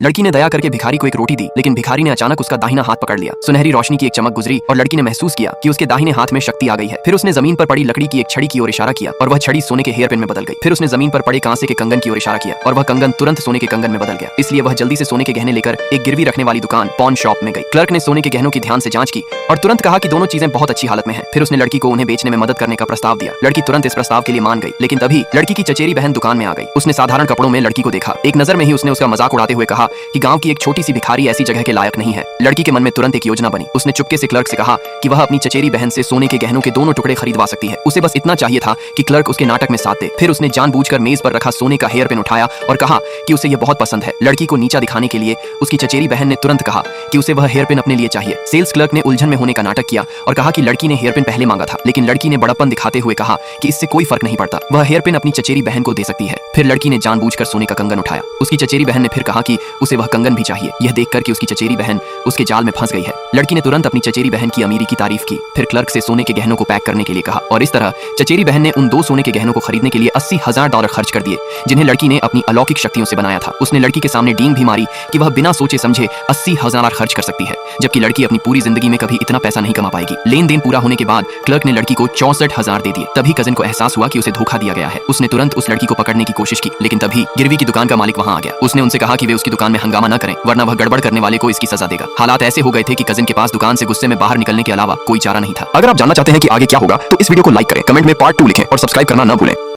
लड़की ने दया करके भिखारी को एक रोटी दी, लेकिन भिखारी ने अचानक उसका दाहिना हाथ पकड़ लिया। सुनहरी रोशनी की एक चमक गुजरी और लड़की ने महसूस किया कि उसके दाहिने हाथ में शक्ति आ गई है। फिर उसने जमीन पर पड़ी लकड़ी की एक छड़ी की ओर इशारा किया और वह छड़ी सोने के हेयर पिन में बदल गई। फिर उसने जमीन पर पड़े कांसे के कंगन की ओर इशारा किया और वह कंगन तुरंत सोने के कंगन में बदल गया। इसलिए वह जल्दी से सोने के गहने लेकर एक गिरवी रखने वाली दुकान पॉन शॉप में गई। क्लर्क ने सोने के गहनों की ध्यान से जांच की और तुरंत कहा कि दोनों चीजें बहुत अच्छी हालत में हैं। फिर उसने लड़की को उन्हें बेचने में मदद करने का प्रस्ताव दिया। लड़की तुरंत इस प्रस्ताव के लिए मान गई, लेकिन तभी लड़की की चचेरी बहन दुकान में आ गई। उसने साधारण कपड़ों में लड़की को देखा। एक नजर में ही उसने उसका मजाक उड़ाते हुए कहा कि गांव की एक छोटी सी भिखारी ऐसी जगह के लायक नहीं है। लड़की के मन में तुरंत एक योजना बनी। उसने चुपके से क्लर्क से कहा कि वह अपनी चचेरी बहन से सोने के गहनों के दोनों टुकड़े खरीदवा सकती है। उसे बस इतना चाहिए था कि क्लर्क उसके नाटक में साथ दे। फिर उसने जानबूझकर मेज पर रखा सोने का हेयर पिन उठाया और कहा कि उसे यह बहुत पसंद है। लड़की को नीचा दिखाने के लिए उसकी चचेरी बहन ने तुरंत कहा कि उसे वह हेयर पिन अपने लिए चाहिए। सेल्स क्लर्क ने उलझन में होने का नाटक किया और कहा कि लड़की ने हेयर पिन पहले मांगा था, लेकिन लड़की ने बड़प्पन दिखाते हुए कहा कि इससे कोई फर्क नहीं पड़ता, वह हेयर पिन अपनी चचेरी बहन को दे सकती है। फिर लड़की ने जानबूझकर सोने का कंगन उठाया। उसकी चचेरी बहन ने फिर कहा कि उसे वह कंगन भी चाहिए। यह देखकर कि उसकी चचेरी बहन उसके जाल में फंस गई है, लड़की ने तुरंत अपनी चचेरी बहन की अमीरी की तारीफ की। फिर क्लर्क से सोने के गहनों को पैक करने के लिए कहा और इस तरह चचेरी बहन ने उन दो सोने के गहनों को खरीदने के लिए $80,000 खर्च कर दिए, जिन्हें लड़की ने अपनी अलौकिक शक्तियों से बनाया था। उसने लड़की के सामने डींग भी मारी कि वह बिना सोचे समझे $80,000 खर्च कर सकती है, जबकि लड़की अपनी पूरी जिंदगी में कभी इतना पैसा नहीं कमा पाएगी। लेन देन पूरा होने के बाद क्लर्क ने लड़की को $64,000 दे दिए। तभी कजिन को एहसास हुआ कि उसे धोखा दिया गया है। उसने तुरंत उस लड़की को पकड़ने की कोशिश की, लेकिन तभी गिरवी की दुकान का मालिक वहां आ गया। उसने उनसे कहा कि वे उसकी दुकान में हंगामा न करें, वरना वह गड़बड़ करने वाले को इसकी सजा देगा। हालात ऐसे हो गए थे कि कजिन के पास दुकान से गुस्से में बाहर निकलने के अलावा कोई चारा नहीं था। अगर आप जानना चाहते हैं कि आगे क्या होगा तो इस वीडियो को लाइक करें, कमेंट में पार्ट 2 लिखें और सब्सक्राइब करना न भूलें।